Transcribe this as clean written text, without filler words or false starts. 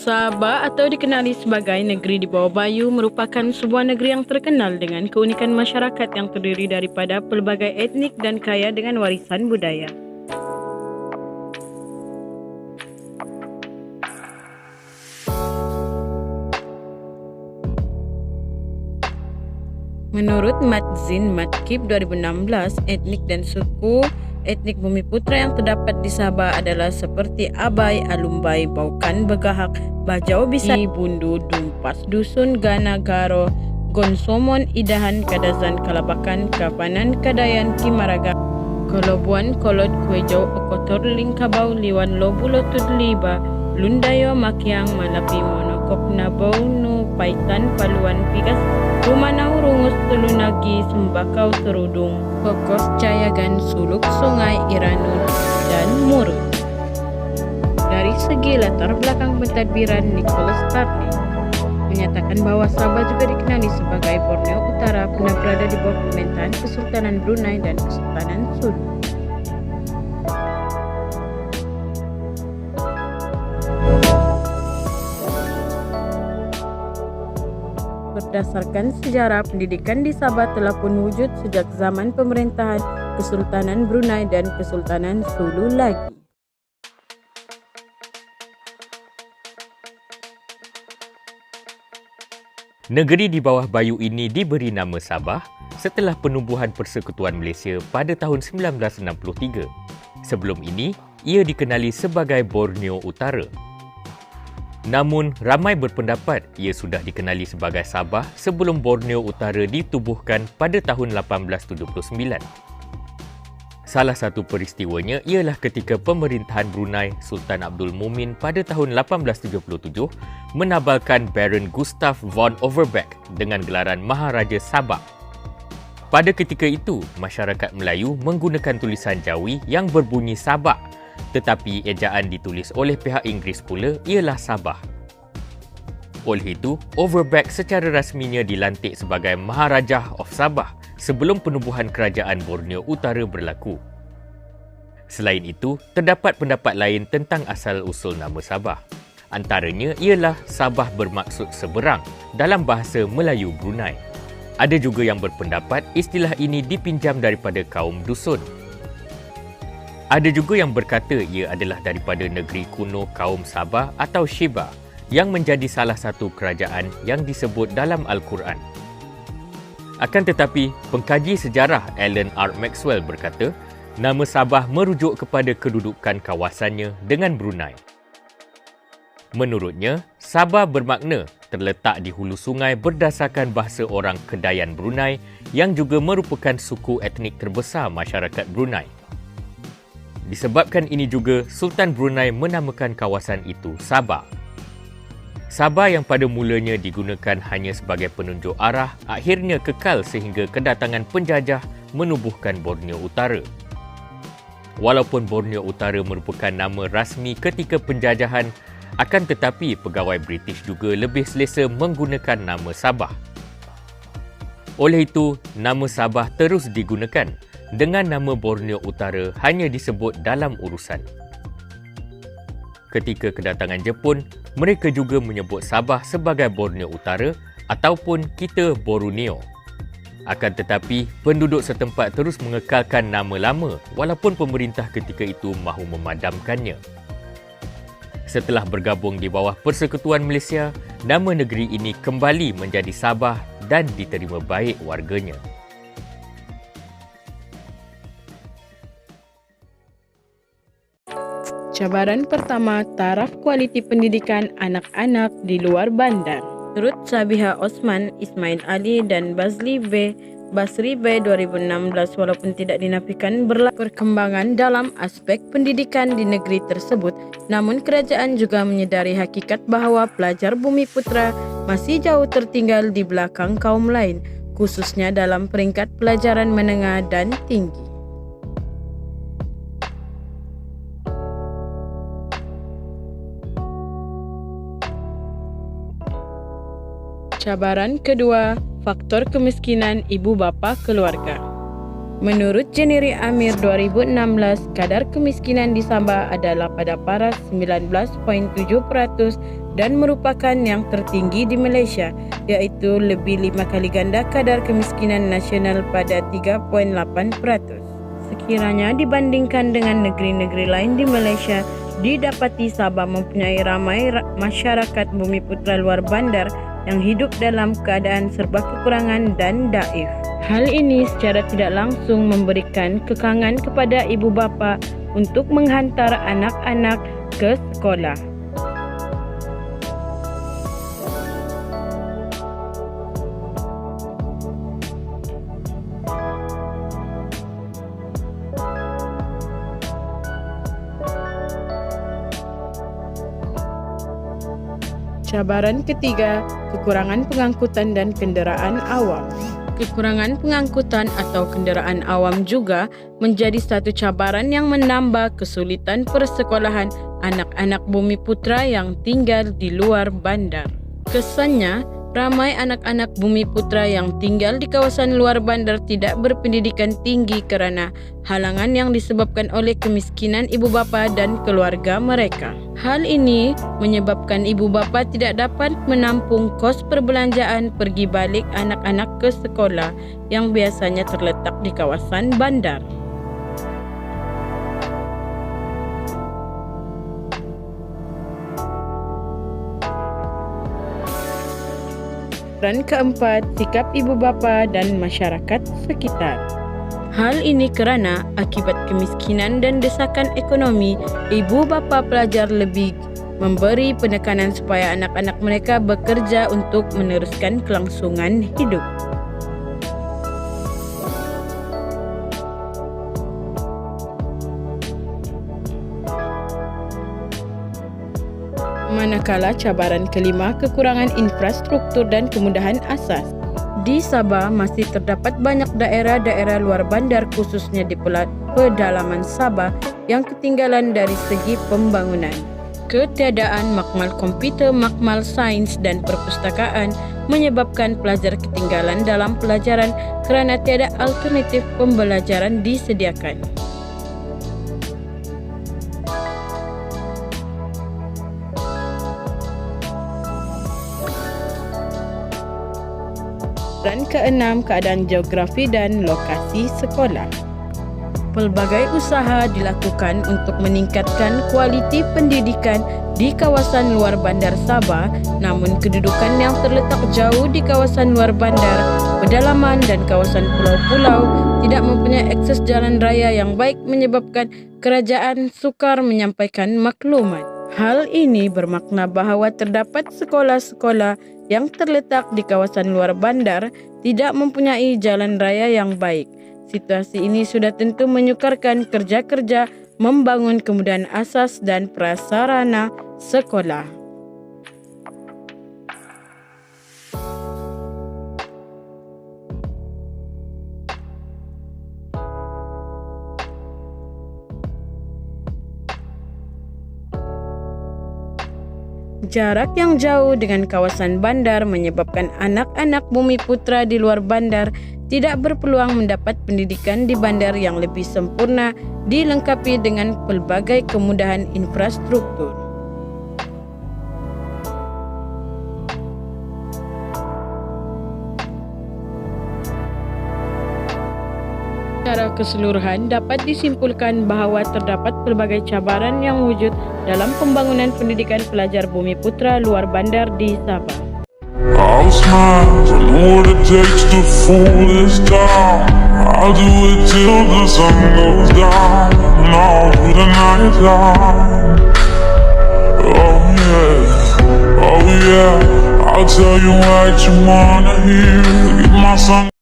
Sabah atau dikenali sebagai negeri di bawah Bayu merupakan sebuah negeri yang terkenal dengan keunikan masyarakat yang terdiri daripada pelbagai etnik dan kaya dengan warisan budaya. Menurut Madzin Matkib 2016, etnik dan suku etnik Bumiputra yang terdapat di Sabah adalah seperti Abai, Alumbai, Baukan, Begahak, Bajau, Bisai, Bundu, Dumpas, Dusun, Gana, Garo, Gonsomon, Idahan, Kadazan, Kalabakan, Kapanan, Kadayan, Kimaraga, Kolobuan, Kolot, Kuejau, Okotor, Lingkabau, Liwan, Lobu, Lotud, Liba, Lundayo, Makiang, Malapi, Monokop, Nabau, Nu, Paitan, Paluan, Pigas, Rumanau, Rungus, Telunagi, Sembakau, Serudung, Kokos, Cayagan, Suluk, Sungai, Iranun, dan Murut. Dari segi latar belakang pentadbiran, Nicholas Tarley menyatakan bahwa Sabah juga dikenali sebagai Borneo Utara, pernah berada di bawah pemerintahan Kesultanan Brunei dan Kesultanan Sulu. Berdasarkan sejarah, pendidikan di Sabah telah pun wujud sejak zaman pemerintahan Kesultanan Brunei dan Kesultanan Sulu lagi. Negeri di bawah Bayu ini diberi nama Sabah setelah penubuhan Persekutuan Malaysia pada tahun 1963. Sebelum ini, ia dikenali sebagai Borneo Utara. Namun, ramai berpendapat ia sudah dikenali sebagai Sabah sebelum Borneo Utara ditubuhkan pada tahun 1879. Salah satu peristiwanya ialah ketika pemerintahan Brunei Sultan Abdul Mumin pada tahun 1877 menabalkan Baron Gustav von Overbeck dengan gelaran Maharaja Sabah. Pada ketika itu, masyarakat Melayu menggunakan tulisan Jawi yang berbunyi Sabah, tetapi ejaan ditulis oleh pihak Inggeris pula ialah Sabah. Oleh itu, Overbeck secara rasminya dilantik sebagai Maharaja of Sabah sebelum penubuhan kerajaan Borneo Utara berlaku. Selain itu, terdapat pendapat lain tentang asal-usul nama Sabah. Antaranya ialah Sabah bermaksud seberang dalam bahasa Melayu Brunei. Ada juga yang berpendapat istilah ini dipinjam daripada kaum dusun. Ada juga yang berkata ia adalah daripada negeri kuno kaum Sabah atau Sheba yang menjadi salah satu kerajaan yang disebut dalam Al-Quran. Akan tetapi, pengkaji sejarah Alan R. Maxwell berkata, nama Sabah merujuk kepada kedudukan kawasannya dengan Brunei. Menurutnya, Sabah bermakna terletak di hulu sungai berdasarkan bahasa orang Kedayan Brunei yang juga merupakan suku etnik terbesar masyarakat Brunei. Disebabkan ini juga, Sultan Brunei menamakan kawasan itu Sabah. Sabah yang pada mulanya digunakan hanya sebagai penunjuk arah akhirnya kekal sehingga kedatangan penjajah menubuhkan Borneo Utara. Walaupun Borneo Utara merupakan nama rasmi ketika penjajahan, akan tetapi pegawai British juga lebih selesa menggunakan nama Sabah. Oleh itu, nama Sabah terus digunakan dengan nama Borneo Utara hanya disebut dalam urusan. Ketika kedatangan Jepun, mereka juga menyebut Sabah sebagai Borneo Utara ataupun kita Borneo. Akan tetapi, penduduk setempat terus mengekalkan nama lama walaupun pemerintah ketika itu mahu memadamkannya. Setelah bergabung di bawah Persekutuan Malaysia, nama negeri ini kembali menjadi Sabah dan diterima baik warganya. Cabaran pertama, taraf kualiti pendidikan anak-anak di luar bandar. Menurut Sabiha Osman, Ismail Ali dan Basri B 2016, walaupun tidak dinafikan berlaku perkembangan dalam aspek pendidikan di negeri tersebut, namun kerajaan juga menyedari hakikat bahawa pelajar Bumiputra masih jauh tertinggal di belakang kaum lain, khususnya dalam peringkat pelajaran menengah dan tinggi. Cabaran kedua, faktor kemiskinan ibu bapa keluarga. Menurut Jeniri Amir 2016, kadar kemiskinan di Sabah adalah pada paras 19.7% dan merupakan yang tertinggi di Malaysia, iaitu lebih 5 kali ganda kadar kemiskinan nasional pada 3.8%. Sekiranya dibandingkan dengan negeri-negeri lain di Malaysia, didapati Sabah mempunyai ramai masyarakat Bumiputera luar bandar yang hidup dalam keadaan serba kekurangan dan daif. Hal ini secara tidak langsung memberikan kekangan kepada ibu bapa untuk menghantar anak-anak ke sekolah. Cabaran ketiga, kekurangan pengangkutan dan kenderaan awam. Kekurangan pengangkutan atau kenderaan awam juga menjadi satu cabaran yang menambah kesulitan persekolahan anak-anak Bumiputera yang tinggal di luar bandar. Kesannya, ramai anak-anak Bumiputera yang tinggal di kawasan luar bandar tidak berpendidikan tinggi kerana halangan yang disebabkan oleh kemiskinan ibu bapa dan keluarga mereka. Hal ini menyebabkan ibu bapa tidak dapat menampung kos perbelanjaan pergi balik anak-anak ke sekolah yang biasanya terletak di kawasan bandar. Dan keempat, sikap ibu bapa dan masyarakat sekitar. Hal ini kerana akibat kemiskinan dan desakan ekonomi, ibu bapa pelajar lebih memberi penekanan supaya anak-anak mereka bekerja untuk meneruskan kelangsungan hidup. Manakala cabaran kelima, kekurangan infrastruktur dan kemudahan asas. Di Sabah masih terdapat banyak daerah-daerah luar bandar khususnya di pedalaman Sabah yang ketinggalan dari segi pembangunan. Ketiadaan makmal komputer, makmal sains dan perpustakaan menyebabkan pelajar ketinggalan dalam pelajaran kerana tiada alternatif pembelajaran disediakan. Dan keenam, keadaan geografi dan lokasi sekolah. Pelbagai usaha dilakukan untuk meningkatkan kualiti pendidikan di kawasan luar bandar Sabah, namun kedudukan yang terletak jauh di kawasan luar bandar, pedalaman dan kawasan pulau-pulau tidak mempunyai akses jalan raya yang baik menyebabkan kerajaan sukar menyampaikan maklumat. Hal ini bermakna bahawa terdapat sekolah-sekolah yang terletak di kawasan luar bandar tidak mempunyai jalan raya yang baik. Situasi ini sudah tentu menyukarkan kerja-kerja membangun kemudahan asas dan prasarana sekolah. Jarak yang jauh dengan kawasan bandar menyebabkan anak-anak Bumiputera di luar bandar tidak berpeluang mendapat pendidikan di bandar yang lebih sempurna dilengkapi dengan pelbagai kemudahan infrastruktur. Secara keseluruhan dapat disimpulkan bahawa terdapat pelbagai cabaran yang wujud dalam pembangunan pendidikan pelajar Bumiputera luar bandar di Sabah. I'll smile, I know what it takes to fool this town. I'll do it till the sun goes down, and all through the night time. Oh yeah, I'll tell you what you wanna hear. Keep my song.